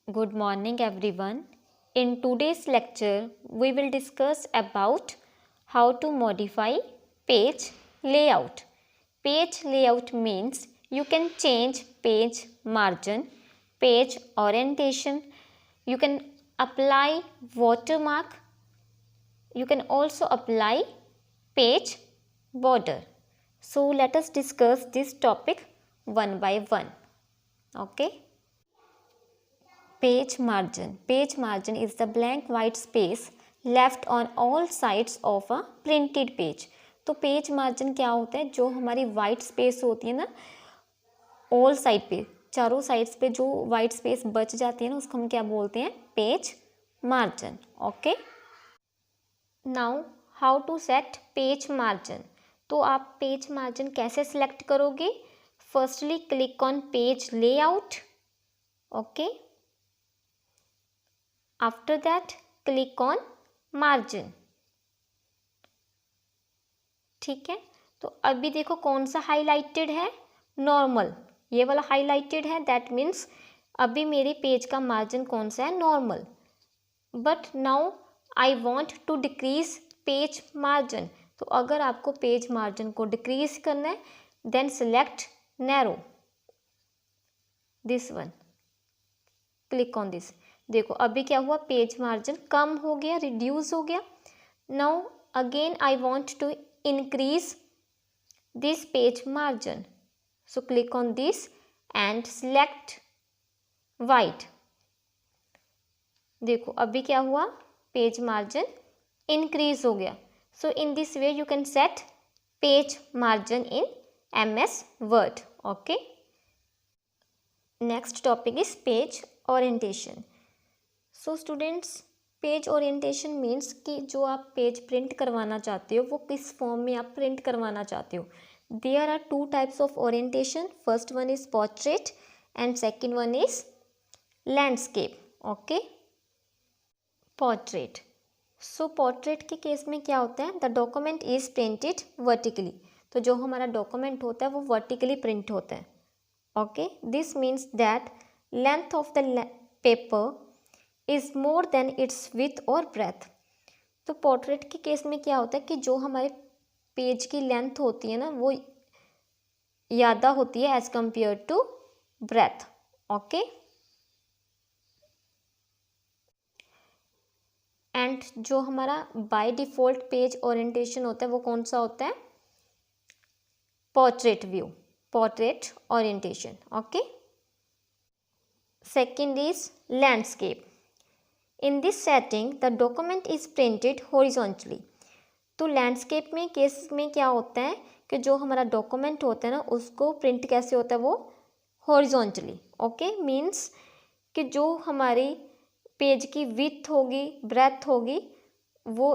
Good morning everyone. In today's lecture, we will discuss about how to modify page layout. Page layout means you can change page margin, page orientation, you can apply watermark, you can also apply page border. So let us discuss this topic one by one. Okay. Page margin. Page margin is the blank white space left on all sides of a printed page. तो page margin क्या होता है? जो हमारी white space होती है ना, all side पे, चारों साइड्स पे जो वाइट स्पेस बच जाती है ना, उसको हम क्या बोलते हैं? Page margin. Okay. Now how to set page margin. तो आप पेज मार्जिन कैसे सिलेक्ट करोगे? Firstly click on page layout. Okay. After that, click on margin. ठीक है. तो अभी देखो कौन सा हाईलाइटेड है? नॉर्मल. ये वाला हाईलाइटेड है, दैट मीन्स अभी मेरे पेज का मार्जिन कौन सा है? Normal. But now I want to decrease page margin. तो अगर आपको पेज मार्जिन को डिक्रीज करना है, then select narrow, this one. Click on this. देखो अभी क्या हुआ? पेज मार्जिन कम हो गया, रिड्यूस हो गया. Now again I want to increase this page margin. So click on this and select white. देखो अभी क्या हुआ? पेज मार्जिन इंक्रीज हो गया. So in this way you can set page margin in MS Word. Okay. Next topic is page orientation. So students, page orientation means कि जो आप page print करवाना चाहते हो वो किस फॉर्म में आप प्रिंट करवाना चाहते हो. There are two types of orientation. First one is portrait and second one is landscape. Okay. Portrait. So portrait के केस में क्या होता है? The document is printed vertically. तो जो हमारा डॉक्यूमेंट होता है वो वर्टिकली प्रिंट होता है. Okay. This means that length of the paper is more than it's with और ब्रेथ. तो पोर्ट्रेट के केस में क्या होता है कि जो हमारे पेज की लेंथ होती है ना, वो ज़्यादा होती है as compare to breadth. Okay. And जो हमारा बाय डिफ़ॉल्ट पेज ओरिएंटेशन होता है वो कौन सा होता है? Portrait view, portrait orientation. Okay. Second is landscape. In this setting, the document is printed horizontally. तो लैंडस्केप में केस में क्या होता है कि जो हमारा डॉक्यूमेंट होता है ना, उसको प्रिंट कैसे होता है? वो हॉरिजॉन्टली. ओके. मीन्स कि जो हमारी पेज की विड्थ होगी, ब्रेथ होगी, वो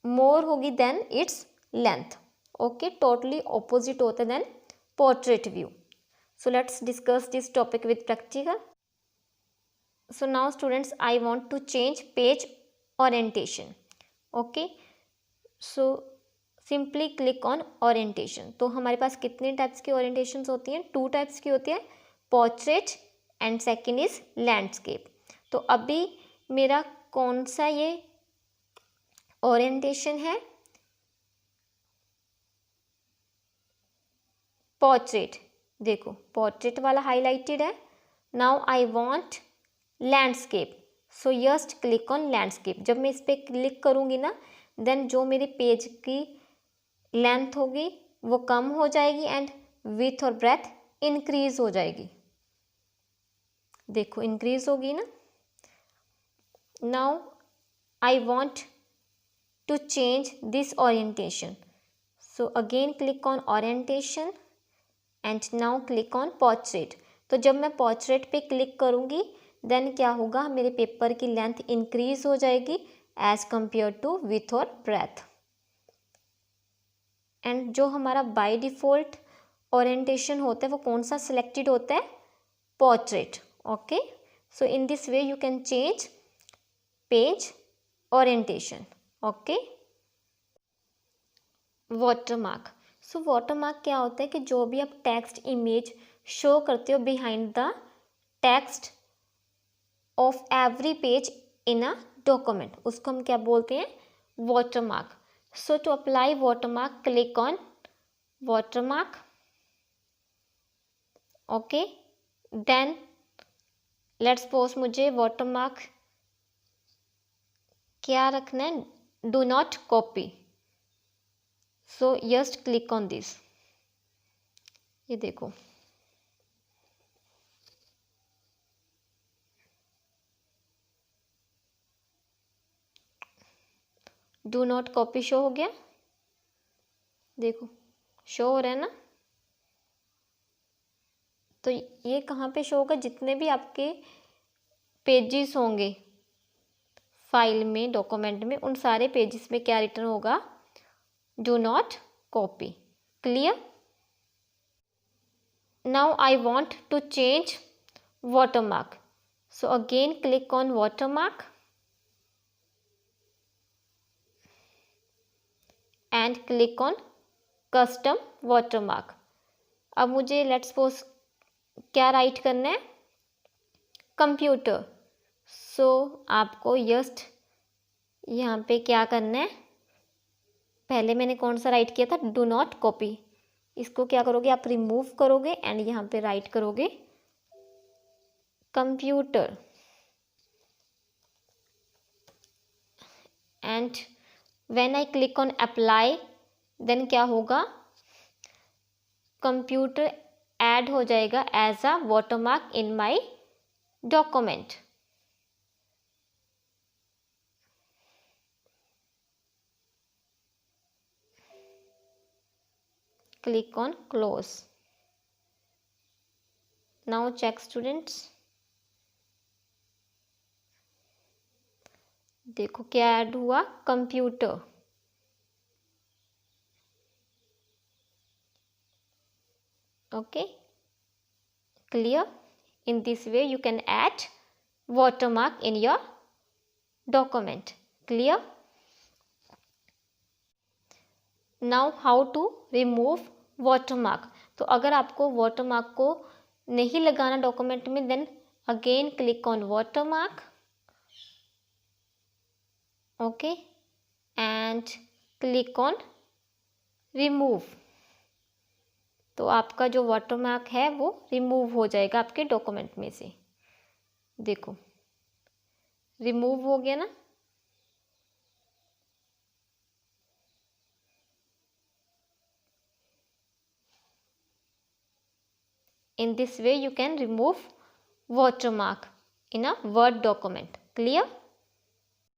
मोर होगी then it's length. Okay. Totally opposite होता है then portrait view. So let's discuss this topic with practical. So now students, I want to change page orientation. Okay. So simply click on orientation. तो हमारे पास कितने types की orientations होती हैं? 2 types की होती है, portrait and second is landscape. तो अभी मेरा कौन सा ये ओरिएंटेशन है? पोर्ट्रेट. देखो पोर्ट्रेट वाला हाईलाइटेड है. Now I want landscape. So just click on landscape. जब मैं इस पर क्लिक करूँगी ना, देन जो मेरे पेज की लेंथ होगी वो कम हो जाएगी एंड विड्थ और ब्रेथ इंक्रीज हो जाएगी. देखो इंक्रीज होगी ना. Now I want to change this orientation. So again click on orientation and now click on portrait. तो जब मैं पोर्ट्रेट पे क्लिक करूँगी देन क्या होगा? मेरे पेपर की लेंथ इंक्रीज हो जाएगी एज कंपेयर टू विथ और ब्रेथ. एंड जो हमारा बाय डिफ़ॉल्ट ओरिएंटेशन होता है वो कौन सा सिलेक्टेड होता है? Portrait. Okay. So in this way you can change page orientation. Okay. Watermark. So watermark क्या होता है कि जो भी आप टेक्स्ट इमेज शो करते हो behind the text of every page in a document, उसको हम क्या बोलते हैं, watermark. So to apply watermark, click on watermark. Okay, then let's suppose मुझे वाटरमार्क क्या रखना है, do not copy. So just click on this. ये देखो, डू नॉट कॉपी शो हो गया. देखो शो हो रहा है ना. तो ये कहाँ पे शो होगा, जितने भी आपके पेजेस होंगे फाइल में, डॉक्यूमेंट में, उन सारे पेजेस में क्या रिटर्न होगा, do not copy. Clear. Now I want to change watermark. So again click on watermark and click on custom watermark. अब मुझे लेट्स सपोज क्या राइट करना है, कंप्यूटर. सो आपको जस्ट यहाँ पे क्या करना है, पहले मैंने कौन सा राइट किया था, डू नॉट कॉपी. इसको क्या करोगे आप, रिमूव करोगे एंड यहाँ पे राइट करोगे computer. And when I click on apply, then क्या होगा, कंप्यूटर ऐड हो जाएगा as a watermark in my document. Click on close. Now check students. देखो क्या ऐड हुआ, computer. Okay, clear. In this way you can add watermark in your document. Clear. Now how to remove watermark. तो अगर आपको watermark को नहीं लगाना document में, then again click on watermark. Okay, and click on remove. तो आपका जो वाटरमार्क है वो रिमूव हो जाएगा आपके डॉक्यूमेंट में से. देखो रिमूव हो गया ना. In this way you can remove watermark in a Word document. Clear?